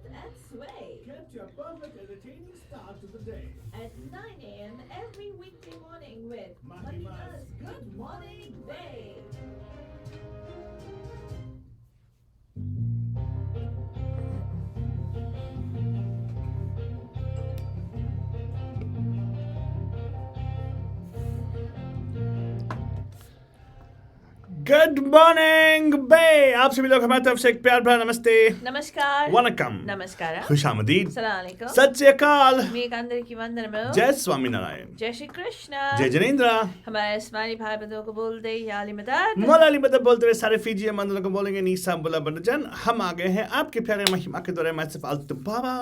and sway. Get your perfect entertaining start to the day. At 9 a.m. every weekday morning with Mahima Good Morning Bay. Good morning bay आप सभी लोग हमारी तरफ से एक प्यार भरा नमस्ते नमस्कार वनकम नमस्कार खुशामदीद Assalamualaikum. सत श्री अकाल మీకు అందరికీ వందనము जय स्वामीनारायण जय श्री कृष्ण जय जनेन्द्र हमारे इस्माइली भाई बंधुओं को बोल दे याली मदद मौलाली मदद बोलते हुए सारे फीजी मंदलों को बोलेंगे नीसा बुला बंदजन हम आ गए हैं आपके प्यारे महिमा के दौरे में से फालतू बाबा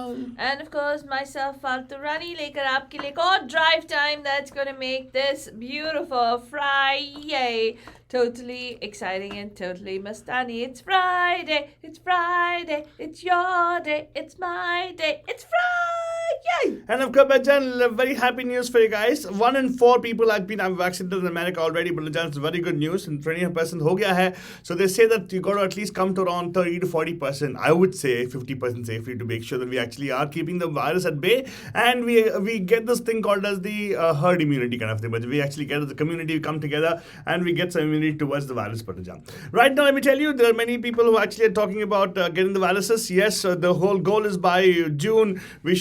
And of course, myself, Faltu Rani, लेकर आपके लिए एक और drive time that's going to make this beautiful Friday totally exciting and totally mastani. It's Friday, it's your day, it's my day, it's Friday! And of course, Bajan, very happy news for you guys. 1 in 4 people have been vaccinated in America already. But Bajan, it's very good news. And 20% ho gaya hai. So they say that you got to at least come to around 30 to 40%. I would say 50% safely to make sure that we actually are keeping the virus at bay. And we get this thing called as the herd immunity kind of thing. But we actually get as a community, we come together and we get some immunity towards the virus. Bajan. Right now, let me tell you, there are many people who actually are talking about getting the viruses. Yes, the whole goal is by June,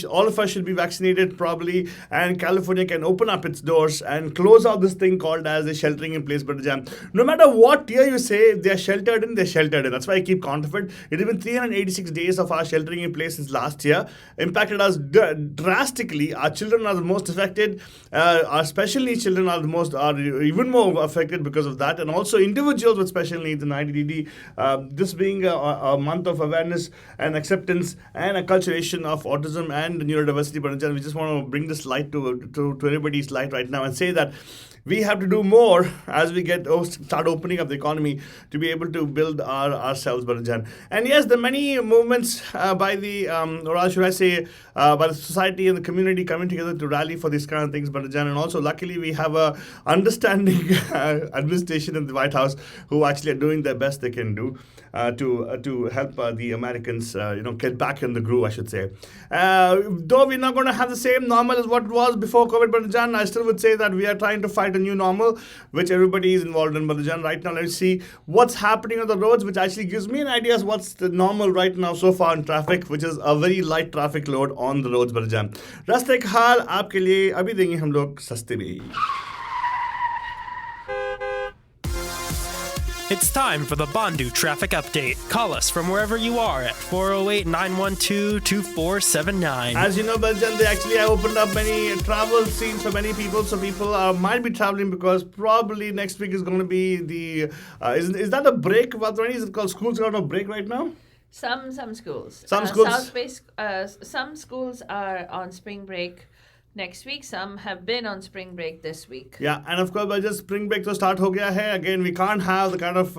all of us should be vaccinated probably, and California can open up its doors and close out this thing called as the sheltering in place. But no matter what year you say they're sheltered in, they're sheltered in. That's why I keep count of it. It has been 386 days of our sheltering in place since last year. Impacted us drastically. Our children are the most affected. Our special needs children are even more affected because of that, and also individuals with special needs in IDDD. This being a month of awareness and acceptance and acculturation of autism and neurodiversity, but we just want to bring this light to everybody's light right now and say that we have to do more as we start opening up the economy to be able to build ourselves, Barajan. And yes, the many movements by the, or should I say, by the society and the community coming together to rally for these kind of things, Barajan. And also, luckily, we have a understanding administration in the White House who actually are doing their best they can do to help the Americans, get back in the groove, I should say. Though we're not going to have the same normal as what it was before COVID, Barajan, I still would say that we are trying to fight a new normal, which everybody is involved in. Balajan, right now, let's see what's happening on the roads, which actually gives me an idea of what's the normal right now so far in traffic, which is a very light traffic load on the roads. Balajan, रास्ते का हाल आपके लिए अभी देंगे हम लोग सस्ते में. It's time for the Bandu Traffic Update. Call us from wherever you are at 408-912-2479. As you know, Baljan, they actually have opened up many travel scenes for many people. So people might be traveling because probably next week is going to be the... is that a break? What is it called? Schools are on a break right now? Some schools. Some schools. South Bay, some schools are on spring break next week. Some have been on spring break this week. Yeah, and of course, by just spring break to start ho gaya hai. Again, we can't have the kind of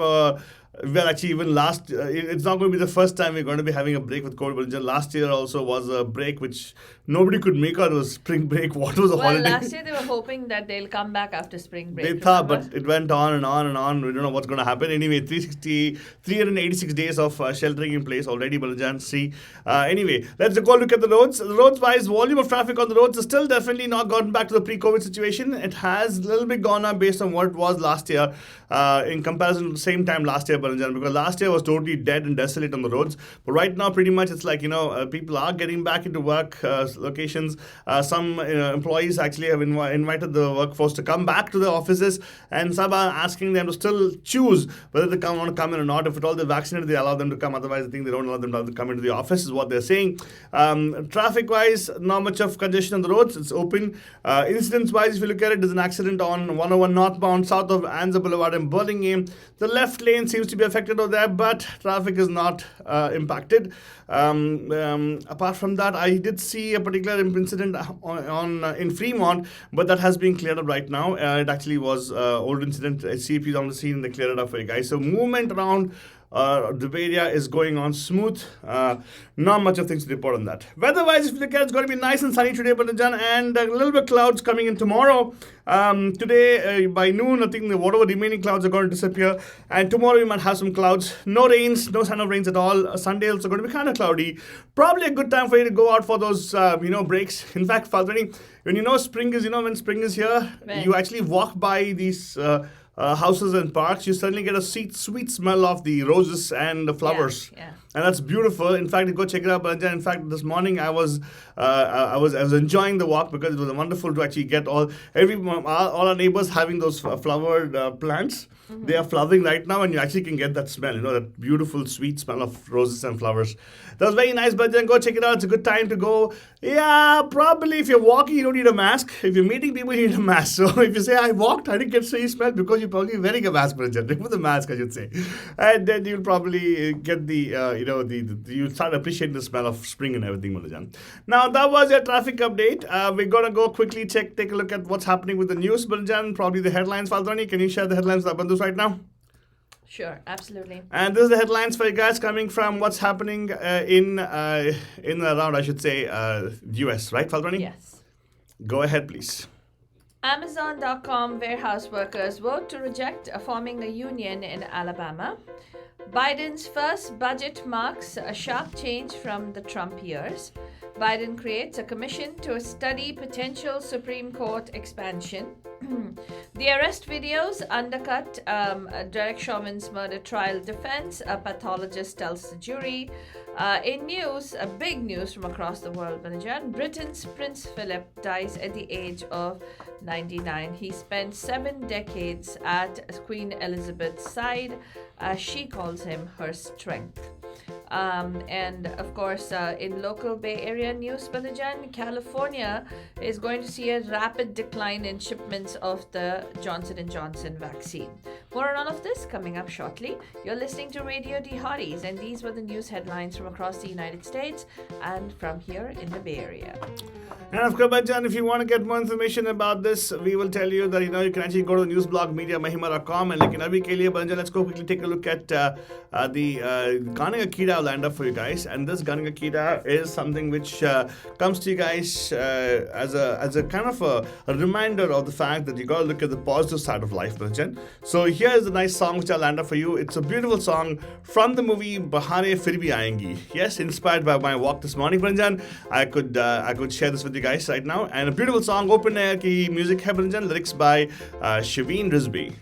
well, actually, even it's not going to be the first time we're going to be having a break with COVID. Last year also was a break which nobody could make out. It was spring break. What was a holiday? Well, last year they were hoping that they'll come back after spring break. They thought, but it went on and on and on. We don't know what's going to happen. Anyway, 386 days of sheltering in place already, Balajan. See. Anyway, let's go look at the roads. The roads-wise, volume of traffic on the roads is still definitely not gotten back to the pre-COVID situation. It has a little bit gone up based on what it was last year in comparison to the same time last year, because last year was totally dead and desolate on the roads. But right now, pretty much, it's like, people are getting back into work locations. Some employees actually have invited the workforce to come back to the offices, and some are asking them to still choose whether they want to come in or not. If at all they're vaccinated, they allow them to come. Otherwise, I think they don't allow them to come into the office, is what they're saying. Traffic-wise, not much of congestion on the roads. It's open. Incidents-wise, if you look at it, there's an accident on 101 northbound south of Anza Boulevard in Burlingame. The left lane seems to be affected over there, but traffic is not impacted. Apart from that, I did see a particular incident in Fremont, but that has been cleared up right now. It actually was old incident. CP is on the scene and they cleared it up for you guys. So movement around The Bay Area is going on smooth. Not much of things to report on that. Weather-wise, if you look at it, it's going to be nice and sunny today, Balajan, and a little bit clouds coming in tomorrow. Today, by noon, I think whatever remaining clouds are going to disappear. And tomorrow, we might have some clouds. No rains, no sign of rains at all. Sunday also going to be kind of cloudy. Probably a good time for you to go out for those, breaks. In fact, Falguni, when you know spring is, when spring is here, When? you actually walk by these houses and parks, you suddenly get a sweet smell of the roses and the flowers. Yeah. And that's beautiful. In fact, go check it out. But in fact, this morning I was enjoying the walk because it was wonderful to actually get all our neighbors having those flowered plants. Mm-hmm. They are flowering right now, and you actually can get that smell. That beautiful, sweet smell of roses and flowers. That was very nice. But then go check it out. It's a good time to go. Yeah, probably if you're walking, you don't need a mask. If you're meeting people, you need a mask. So if you say I walked, I didn't get to smell because you're probably wearing a mask. Remove the mask, I should say, and then you'll probably get you'll start appreciating the smell of spring and everything, Malajan. Now, that was your traffic update. We're going to go quickly take a look at what's happening with the news, Malajan. Probably the headlines, Falguni. Can you share the headlines with our bandhus right now? Sure, absolutely. And this is the headlines for you guys coming from what's happening in and around, I should say, US, right, Falguni? Yes. Go ahead, please. Amazon.com warehouse workers vote to reject forming a union in Alabama. Biden's first budget marks a sharp change from the Trump years. Biden creates a commission to study potential Supreme Court expansion. The arrest videos undercut Derek Chauvin's murder trial defense, a pathologist tells the jury. In news, big news from across the world, Banajan, Britain's Prince Philip dies at the age of 99. He spent 7 decades at Queen Elizabeth's side. She calls him her strength. And of course, in local Bay Area news, Banajan, California is going to see a rapid decline in shipments of the Johnson & Johnson vaccine. More on all of this coming up shortly. You're listening to Radio D Hotties, and these were the news headlines from across the United States and from here in the Bay Area. And of course, Bhajan, if you want to get more information about this, we will tell you that you can actually go to the news blog mediamahima.com and abhi ke liye, Bhajan, let's go quickly take a look at the Gaane Ka Keeda lined up for you guys. And this Gaane Ka Keeda is something which comes to you guys as a kind of a reminder of the fact that you got to look at the positive side of life, Bhajan. So here is a nice song which I lined up for you. It's a beautiful song from the movie Bahare Fir Bhi Aayengi. Yes, inspired by my walk this morning, Bhajan. I could share this with you guys right now. And a beautiful song, Open Air ki music hai, Bhajan, lyrics by Shaveen Rizvi.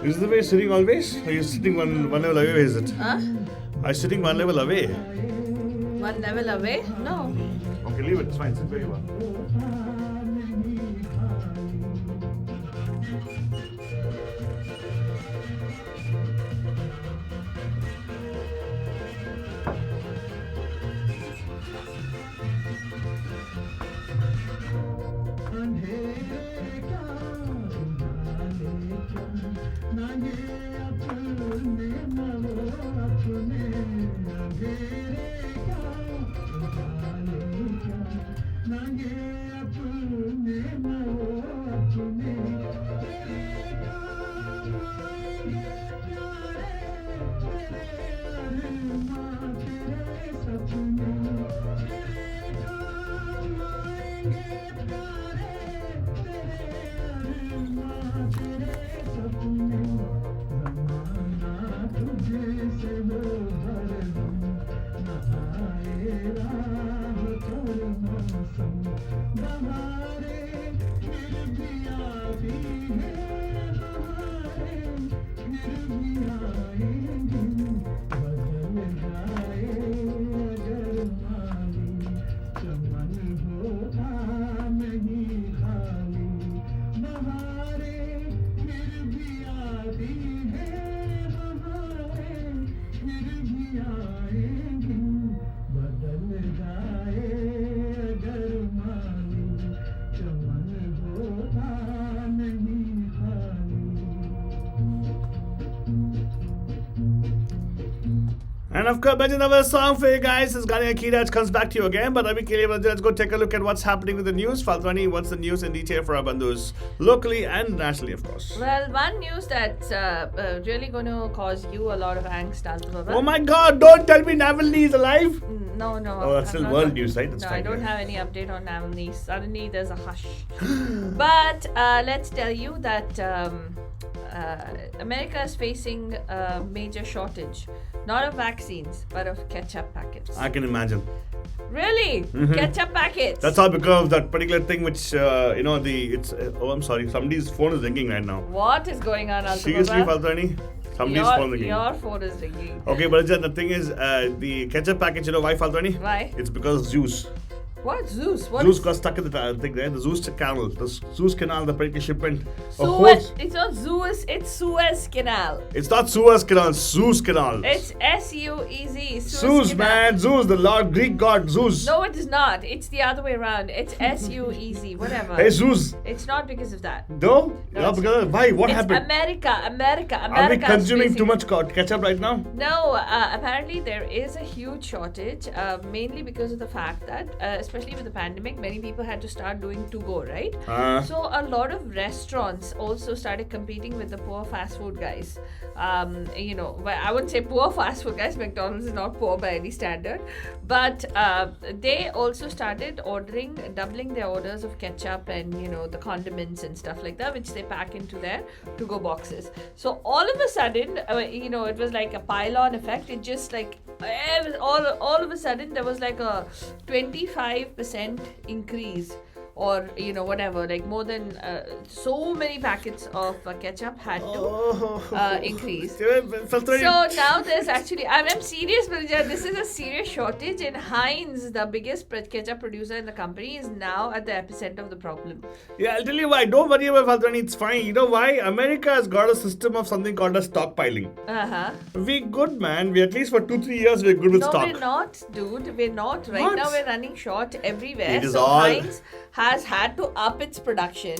Is this the way you're sitting always? Or are you sitting one level away? Is it? Huh? Are you sitting one level away? One level away? No. Okay, leave it. It's fine. Sit where you are. And of course, another song for you guys. This Gani Akiraj comes back to you again. But Abhi ke liye, let's go take a look at what's happening with the news. Faltwani, what's the news in detail for our bandhus? Locally and nationally, of course. Well, one news that's really going to cause you a lot of angst, Altu Baba. Oh my god, don't tell me Navalny is alive. No. Oh, that's still I'm world not- news, right? That's No, fine, I don't yeah. have any update on Navalny. Suddenly there's a hush. But let's tell you that America is facing a major shortage. Not of vaccines, but of ketchup packets. I can imagine. Really? Ketchup packets? That's all because of that particular thing which, oh, I'm sorry. Somebody's phone is ringing right now. What is going on, Altu Seriously, Baba? Faltwani? Somebody's phone ringing. Your phone is ringing. Okay, but the thing is, the ketchup package, you know why, Faltwani? Why? It's because of Zeus. What? Zeus? What Zeus is- got stuck in the thing, right? The Zeus canal. The Zeus canal, the particular shipment. A Suez. horse. It's not Zeus, it's Suez Canal. It's not Suez canal, Zeus canal. It's S-U-E-Z. Zeus, Canal. man. Zeus, the Lord Greek god Zeus. No, it is not. It's the other way around. It's S-U-E-Z, whatever. Hey, Zeus. It's not because of that. No? No, Yeah, it's- because why? What It's happened? America. Are we is consuming facing- too much ketchup right now? No, apparently there is a huge shortage, mainly because of the fact that, especially with the pandemic, many people had to start doing to go, right? So a lot of restaurants also started competing with the poor fast food guys. Well, I wouldn't say poor fast food guys. McDonald's is not poor by any standard, but they also started doubling their orders of ketchup and the condiments and stuff like that, which they pack into their to-go boxes. So all of a sudden, it was like a pile-on effect. It just like all of a sudden there was like a 25% increase, or whatever, like more than so many packets of ketchup had to increase. So now there's actually, I'm serious, Bridget, this is a serious shortage, and Heinz, the biggest ketchup producer in the company, is now at the epicenter of the problem. Yeah, I'll tell you why. Don't worry about Faltwani. It's fine. You know why? America has got a system of something called a stockpiling. We're good, man. We at least for 2-3 years we're good with No, stock. we're not, dude. We're not. Right What? now we're running short everywhere. It is so all- Heinz has had to up its production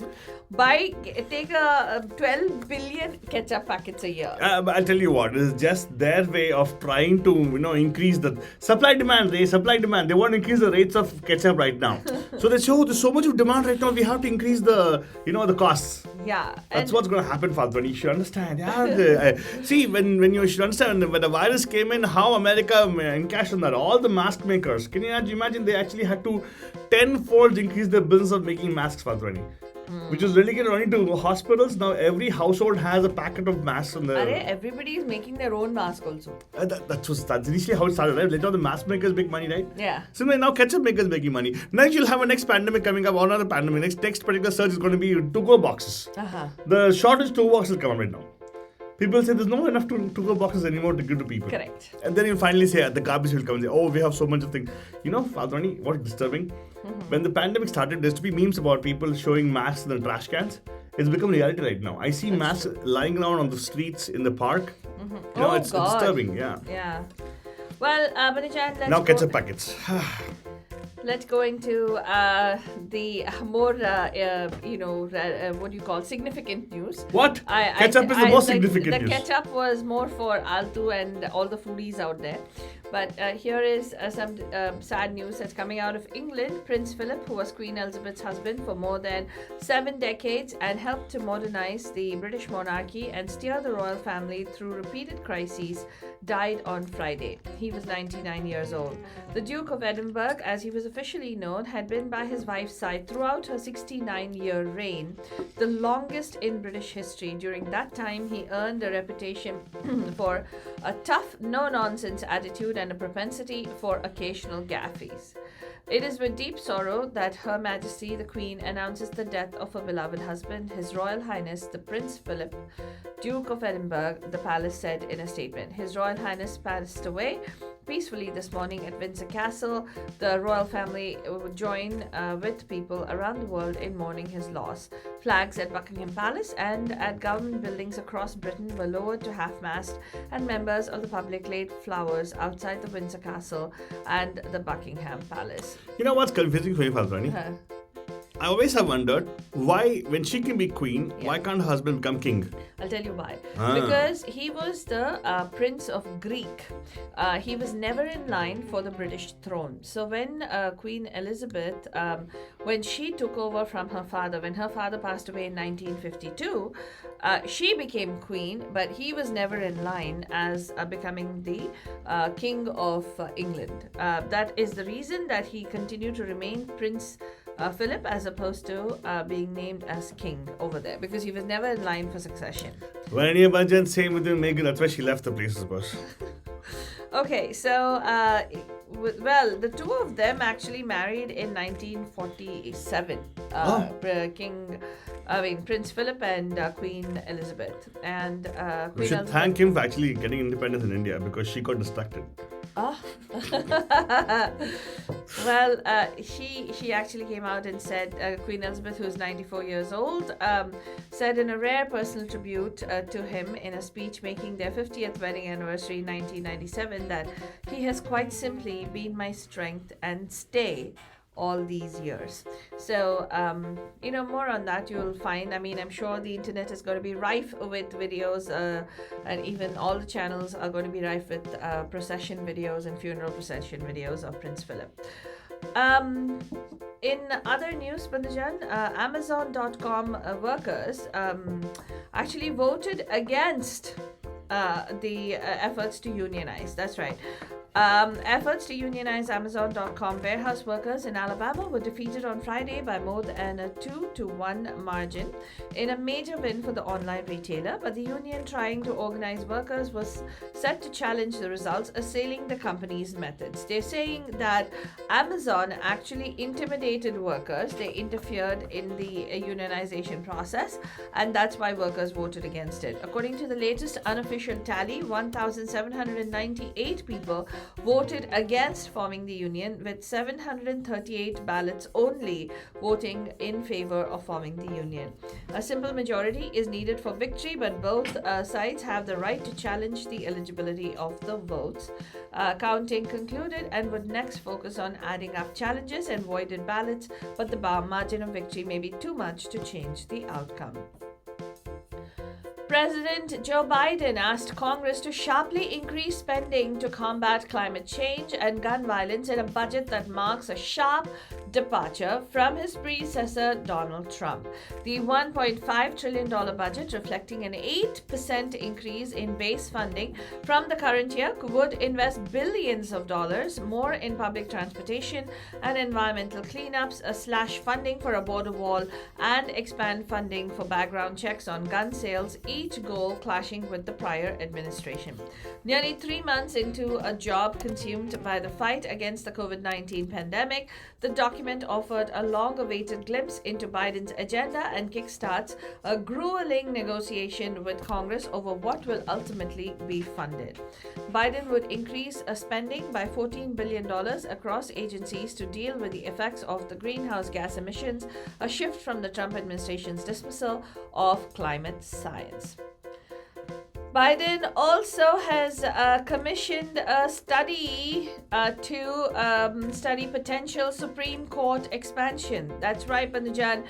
by take a 12 billion ketchup packets a year. But I'll tell you what, it is just their way of trying to, increase the supply demand. They want to increase the rates of ketchup right now. So they say, oh, there's so much of demand right now, we have to increase the, the costs. Yeah. That's and- what's going to happen, Faltwani. You should understand. Yeah, see, when you should understand, when the virus came in, how America encashed on that. All the mask makers, can you imagine they actually had to tenfold increase their business of making masks, Faltwani. Which is relegated only to hospitals. Now every household has a packet of masks on the... Everybody is making their own mask also. That's initially how it started, right? Later on the mask makers make money, right? Yeah. Similarly, now ketchup makers making money. Next, you'll have a next pandemic coming up, or another pandemic. Next particular surge is going to be to-go boxes. The shortage to-go boxes come up right now. People say there's no enough to-go boxes anymore to give to people. Correct. And then you finally say, the garbage will come and say, oh, we have so much of things. Faltwani, what is disturbing? When the pandemic started, there used to be memes about people showing masks in the trash cans. It's become reality right now. I see masks lying around on the streets, in the park. It's God. disturbing, yeah. Yeah. Well, Banichan, let's Now go. ketchup packets. Let's go into the more, what do you call, significant news. What? Ketchup is the most significant the news. ketchup was more for Altu and all the foodies out there. But here is some sad news that's coming out of England. Prince Philip, who was Queen Elizabeth's husband for more than 7 decades and helped to modernize the British monarchy and steer the royal family through repeated crises, died on Friday. He was 99 years old. The Duke of Edinburgh, as he was officially known, had been by his wife's side throughout her 69-year reign, the longest in British history. During that time, he earned a reputation for a tough, no-nonsense attitude and a propensity for occasional gaffies. It is with deep sorrow that Her Majesty the Queen announces the death of her beloved husband, His Royal Highness the Prince Philip, Duke of Edinburgh, the palace said in a statement. His Royal Highness passed away peacefully this morning at Windsor Castle. The royal family would join with people around the world in mourning his loss. Flags at Buckingham Palace and at government buildings across Britain were lowered to half-mast, and members of the public laid flowers outside the Windsor Castle and the Buckingham Palace. You know what's confusing for you, Faltwani? I always have wondered why, when she can be queen, why can't her husband become king? I'll tell you why. Ah. Because he was the Prince of Greek. He was never in line for the British throne. So when Queen Elizabeth, when she took over from her father, when her father passed away in 1952, she became queen, but he was never in line as becoming the King of England. That is the reason that he continued to remain Prince Philip as opposed to being named as king over there, because he was never in line for succession. Well, any Banjan, same with Meghan. That's why she left the place, I suppose. Okay, so well, the two of them actually married in 1947. Prince Philip and Queen Elizabeth, and We Queen should Elizabeth. thank him for actually getting independence in India because she got distracted. Oh. Well, she actually came out and said, Queen Elizabeth, who's 94 years old, said in a rare personal tribute to him in a speech making their 50th wedding anniversary in 1997 that he has quite simply been my strength and stay all these years. So, more on that you'll find. I mean, I'm sure the internet is going to be rife with videos, and even all the channels are going to be rife with procession videos and funeral procession videos of Prince Philip. In other news, Bandajan, Amazon.com workers actually voted against the efforts to unionize. That's right. Efforts to unionize Amazon.com warehouse workers in Alabama were defeated on Friday by more than a 2-1 margin in a major win for the online retailer, but the union trying to organize workers was set to challenge the results, assailing the company's methods. They're saying that Amazon actually intimidated workers, they interfered in the unionization process, and that's why workers voted against it. According to the latest unofficial tally, 1,798 people voted against forming the union, with 738 ballots only voting in favor of forming the union. A simple majority is needed for victory, but both sides have the right to challenge the eligibility of the votes. Counting concluded and would next focus on adding up challenges and voided ballots, but the margin of victory may be too much to change the outcome. President Joe Biden asked Congress to sharply increase spending to combat climate change and gun violence in a budget that marks a sharp departure from his predecessor, Donald Trump. The $1.5 trillion budget, reflecting an 8% increase in base funding from the current year, would invest billions of dollars more in public transportation and environmental cleanups, slash funding for a border wall, and expand funding for background checks on gun sales, each goal clashing with the prior administration. Nearly 3 months into a job consumed by the fight against the COVID-19 pandemic, the document offered a long-awaited glimpse into Biden's agenda and kickstarts a grueling negotiation with Congress over what will ultimately be funded. Biden would increase spending by $14 billion across agencies to deal with the effects of the greenhouse gas emissions, a shift from the Trump administration's dismissal of climate science. Biden also has commissioned a study to study potential Supreme Court expansion. That's right, Bandujan.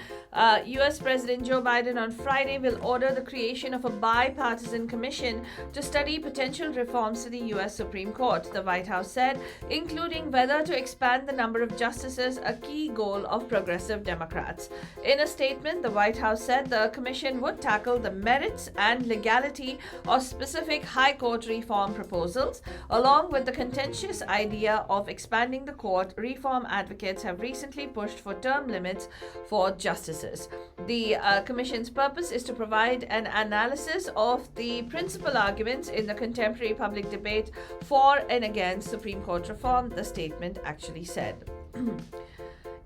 U.S. President Joe Biden on Friday will order the creation of a bipartisan commission to study potential reforms to the U.S. Supreme Court, the White House said, including whether to expand the number of justices, a key goal of progressive Democrats. In a statement, the White House said the commission would tackle the merits and legality of specific High Court reform proposals, along with the contentious idea of expanding the court. Reform advocates have recently pushed for term limits for justices. The commission's purpose is to provide an analysis of the principal arguments in the contemporary public debate for and against Supreme Court reform, the statement actually said.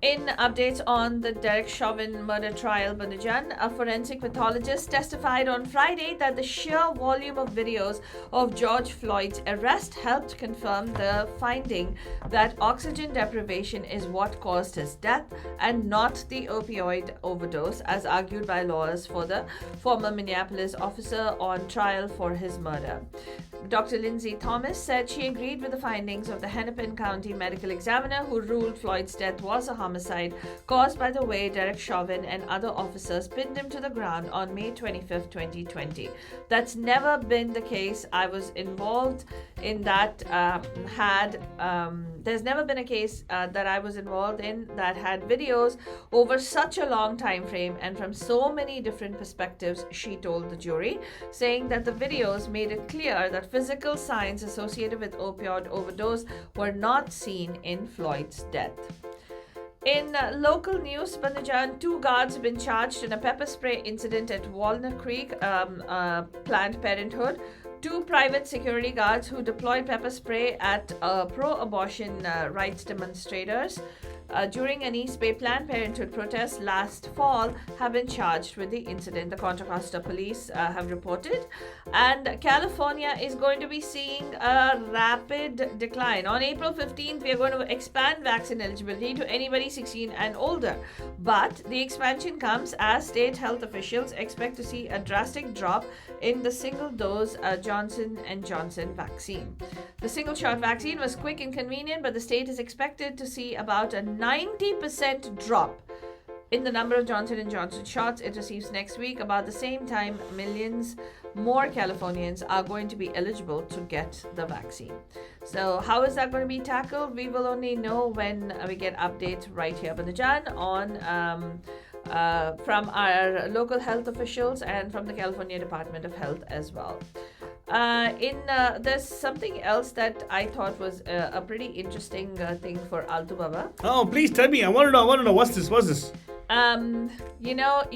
In updates on the Derek Chauvin murder trial, Bandujan, a forensic pathologist testified on Friday that the sheer volume of videos of George Floyd's arrest helped confirm the finding that oxygen deprivation is what caused his death and not the opioid overdose, as argued by lawyers for the former Minneapolis officer on trial for his murder. Dr. Lindsay Thomas said she agreed with the findings of the Hennepin County medical examiner, who ruled Floyd's death was a homicide caused by the way Derek Chauvin and other officers pinned him to the ground on May 25th, 2020. That's never been the case. I was involved in that, there's never been a case that I was involved in that had videos over such a long time frame and from so many different perspectives, she told the jury, saying that the videos made it clear that physical signs associated with opioid overdose were not seen in Floyd's death. In local news, Bandajan, 2 guards have been charged in a pepper spray incident at Walnut Creek, Planned Parenthood. 2 private security guards who deployed pepper spray at pro-abortion rights demonstrators during an East Bay Planned Parenthood protest last fall have been charged with the incident, the Contra Costa police have reported. And California is going to be seeing a rapid decline. On April 15th, we are going to expand vaccine eligibility to anybody 16 and older. But the expansion comes as state health officials expect to see a drastic drop in the single-dose Johnson & Johnson vaccine. The single-shot vaccine was quick and convenient, but the state is expected to see about a 90% drop in the number of Johnson & Johnson shots it receives next week. About the same time, millions more Californians are going to be eligible to get the vaccine. So how is that going to be tackled? We will only know when we get updates right here, Bandajan, on from our local health officials and from the California Department of Health as well. There's something else that I thought was a pretty interesting thing for Altu Baba. Oh, please tell me. I want to know. What's this?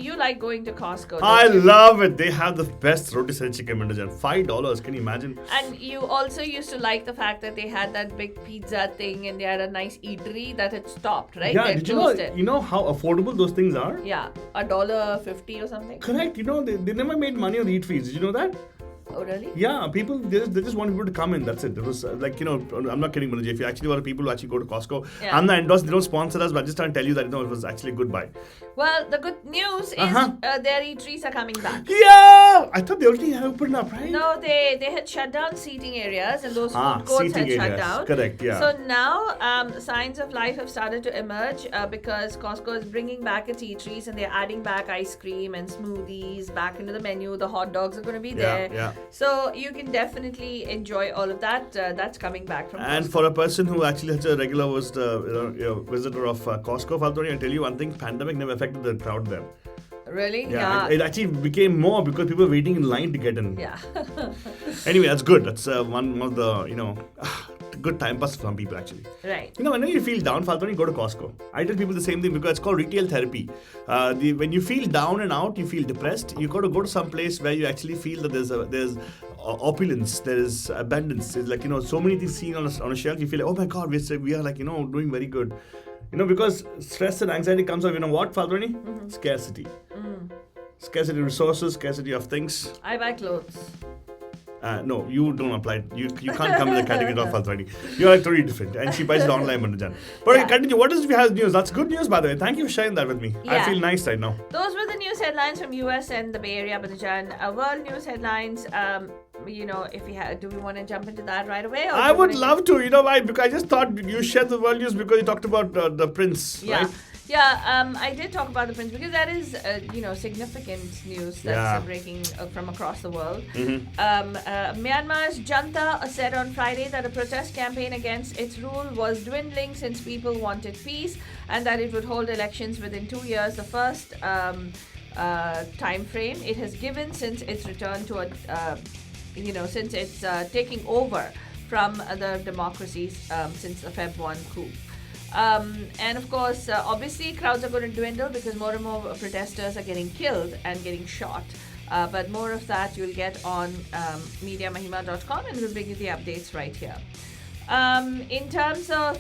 You like going to Costco. I don't you? love it. They have the best rotisserie chicken, Bandajan. $5. Can you imagine? And you also used to like the fact that they had that big pizza thing and they had a nice eatery that had stopped, right? Yeah, They did closed it. you know how affordable those things are? Yeah, $1.50 or something. Correct. They never made money on the eat fees. Did you know that? Oh, really? Yeah, people, they just want people to come in. That's it. It was I'm not kidding, Manoj. If you actually want people who actually go to Costco, Yeah. I'm not endorsed, they don't sponsor us, but I'm just trying to tell you that, it was actually a good buy. Well, the good news is their eateries are coming back. Yeah! I thought they already have opened up, right? No, they had shut down seating areas and those food courts seating had shut areas. down. Correct, yeah. So now signs of life have started to emerge because Costco is bringing back its eateries and they're adding back ice cream and smoothies back into the menu. The hot dogs are going to be there. Yeah. So you can definitely enjoy all of that. That's coming back from And Costco. for a person who actually has a regular visitor of Costco, Faltoni, I'll tell you one thing, pandemic never affected the crowd there. Really? Yeah. It actually became more because people were waiting in line to get in. Yeah. Anyway, that's good. That's one of the, good time pass for some people actually. Right. Whenever you feel down, Faltoni, go to Costco. I tell people the same thing because it's called retail therapy. When you feel down and out, you feel depressed, you got to go to some place where you actually feel that there's opulence, there is abundance. There's so many things seen on a shelf. You feel like, oh my God, we are doing very good. Because stress and anxiety comes out, what, Faltoni? Mm-hmm. Scarcity. Scarcity of resources, scarcity of things. I buy clothes. No, you don't apply. You can't come in the category of Faltoni. You're totally different. And she buys it online, Bandajan. But Yeah. continue. What is we have news? That's good news, by the way. Thank you for sharing that with me. I Yeah. feel nice right now. Those were the news headlines from US and the Bay Area, Bandajan. World news headlines. If we do we want to jump into that right away? Or I do you would wanna love to. Why? Because I just thought you shared the world news because you talked about the prince, Yeah. right? Yeah, I did talk about the prince because that is, significant news that's Yeah. breaking from across the world. Mm-hmm. Myanmar's junta said on Friday that a protest campaign against its rule was dwindling since people wanted peace and that it would hold elections within 2 years, the first time frame it has given since its return to since it's taking over from the democracies since the Feb 1 coup. And of course, obviously, crowds are going to dwindle because more and more protesters are getting killed and getting shot. But more of that you'll get on MediaMahima.com and we'll bring you the updates right here. In terms of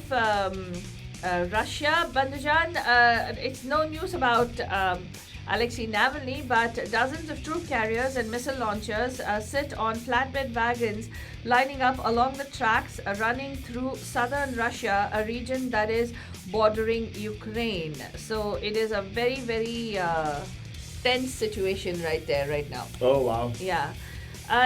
Russia, Bandajan, it's no news about Alexei Navalny, but dozens of troop carriers and missile launchers sit on flatbed wagons lining up along the tracks running through southern Russia, a region that is bordering Ukraine. So it is a very, very tense situation right there, right now. Oh, wow. Yeah.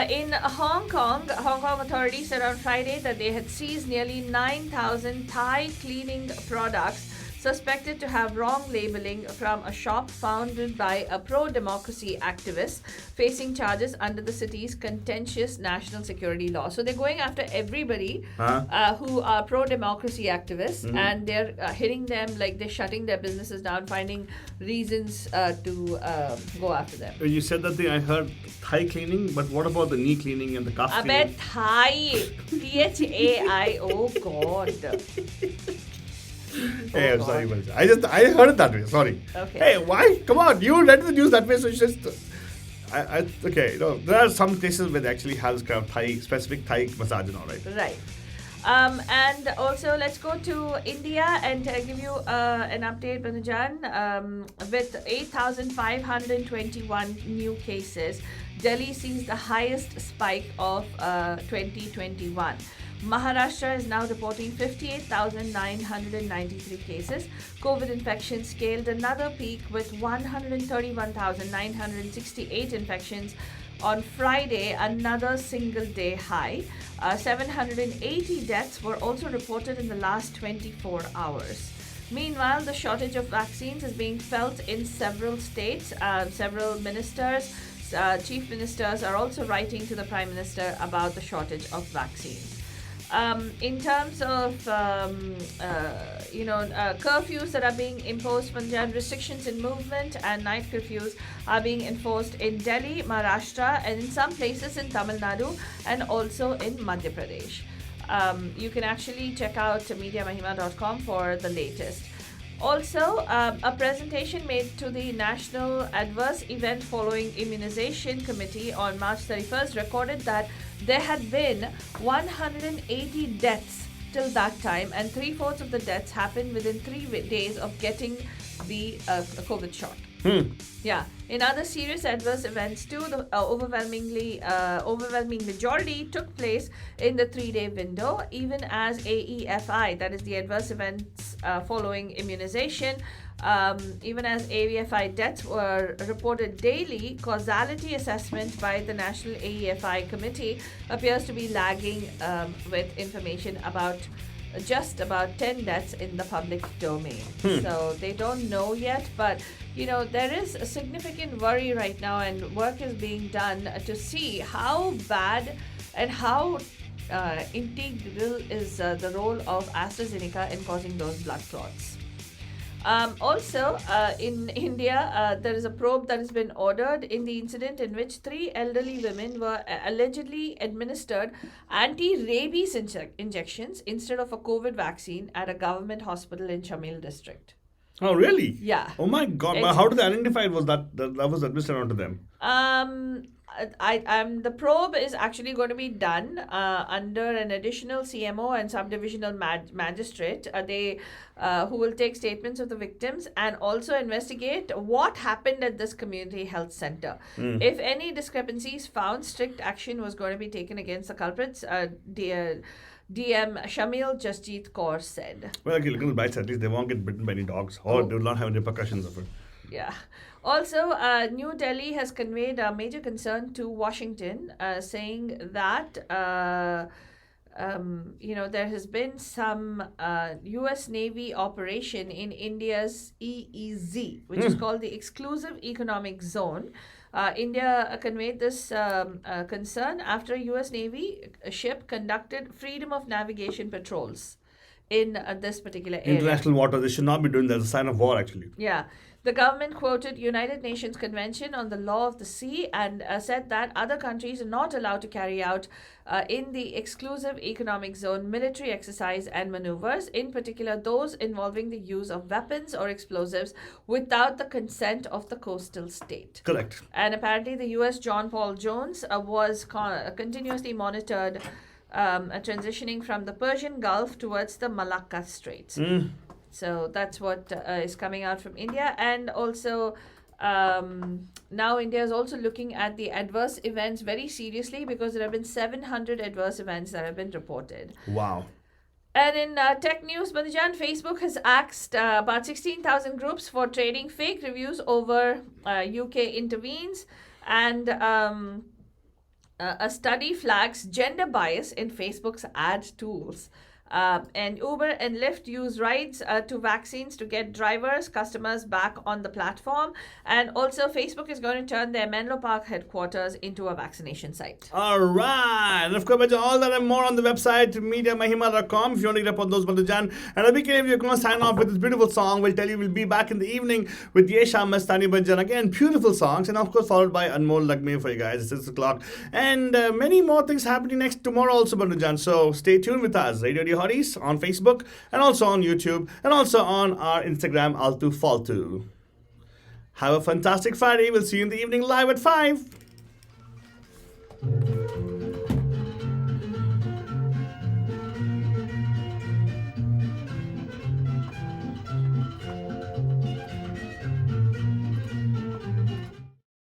In Hong Kong authorities said on Friday that they had seized nearly 9,000 Thai cleaning products suspected to have wrong labeling from a shop founded by a pro-democracy activist facing charges under the city's contentious national security law. So they're going after everybody who are pro-democracy activists, and they're hitting them, like they're shutting their businesses down, finding reasons to go after them. When you said that thing, I heard thigh cleaning, but what about the knee cleaning and the calf I cleaning? bet Thai. Thai. Oh God. Hey, I'm God. sorry, Balja. I heard it that way. Sorry. Okay. Hey, why? Come on, you read the news that way, so it's just. Okay, there are some places where they actually have this kind of specific Thai massage and all, right? Right. And also, let's go to India and give you an update, Banujan. With 8,521 new cases, Delhi sees the highest spike of 2021. Maharashtra is now reporting 58,993 cases. COVID infections scaled another peak with 131,968 infections on Friday, another single day high. 780 deaths were also reported in the last 24 hours. Meanwhile, the shortage of vaccines is being felt in several states. Several ministers, chief ministers are also writing to the Prime Minister about the shortage of vaccines. In terms of curfews that are being imposed, Punjab, restrictions in movement and night curfews are being enforced in Delhi, Maharashtra, and in some places in Tamil Nadu and also in Madhya Pradesh. You can actually check out mediamahima.com for the latest. Also, a presentation made to the National Adverse Event Following Immunization Committee on March 31st recorded that there had been 180 deaths till that time, and 3/4 of the deaths happened within 3 days of getting the COVID shot. Yeah. In other serious adverse events too, the overwhelming majority took place in the 3-day window, even as AEFI, that is the adverse events following immunization, even as AEFI deaths were reported daily. Causality assessment by the National AEFI Committee appears to be lagging with information about just about 10 deaths in the public domain. So they don't know yet, but there is a significant worry right now, and work is being done to see how bad and how integral is the role of AstraZeneca in causing those blood clots. Also, in India, there is a probe that has been ordered in the incident in which 3 elderly women were allegedly administered anti-rabies injections instead of a COVID vaccine at a government hospital in Chamil district. Oh, really? Yeah. Oh my God! But how did they identify it was that was administered onto them? The probe is actually going to be done under an additional CMO and subdivisional magistrate. Who will take statements of the victims and also investigate what happened at this community health center. If any discrepancies found, strict action was going to be taken against the culprits. DM Shamil Jasjeet Kaur said. Well, okay, look at the bites. At least they won't get bitten by any dogs, or they will not have repercussions of it. Yeah. Also, New Delhi has conveyed a major concern to Washington, saying that there has been some U.S. Navy operation in India's EEZ, which is called the Exclusive Economic Zone. India conveyed this concern after a U.S. Navy ship conducted freedom of navigation patrols in this particular area. International water, they should not be doing that. It's a sign of war, actually. Yeah. The government quoted United Nations Convention on the Law of the Sea and said that other countries are not allowed to carry out in the exclusive economic zone military exercise and maneuvers, in particular those involving the use of weapons or explosives without the consent of the coastal state. Correct. And apparently the U.S. John Paul Jones was continuously monitored transitioning from the Persian Gulf towards the Malacca Straits. So that's what is coming out from India. And also, now India is also looking at the adverse events very seriously, because there have been 700 adverse events that have been reported. Wow. And in tech news, Bandijan, Facebook has asked about 16,000 groups for trading fake reviews over UK intervenes. And a study flags gender bias in Facebook's ad tools. And Uber and Lyft use rides to vaccines to get drivers, customers back on the platform. And also, Facebook is going to turn their Menlo Park headquarters into a vaccination site. All right. And of course, all that and more on the website, mediamahima.com, if you want to get up on those, Balujan. And Abhi Kev, we're going to sign off with this beautiful song. We'll tell you we'll be back in the evening with Yesha Mastani Banjan. Again, beautiful songs. And of course, followed by Anmol Lagme for you guys at 6 o'clock. And many more things happening next tomorrow also, Balujan. So stay tuned with us. Radio D Hotties on Facebook and also on YouTube and also on our Instagram, Altu Faltu. Have a fantastic Friday. We'll see you in the evening live at 5.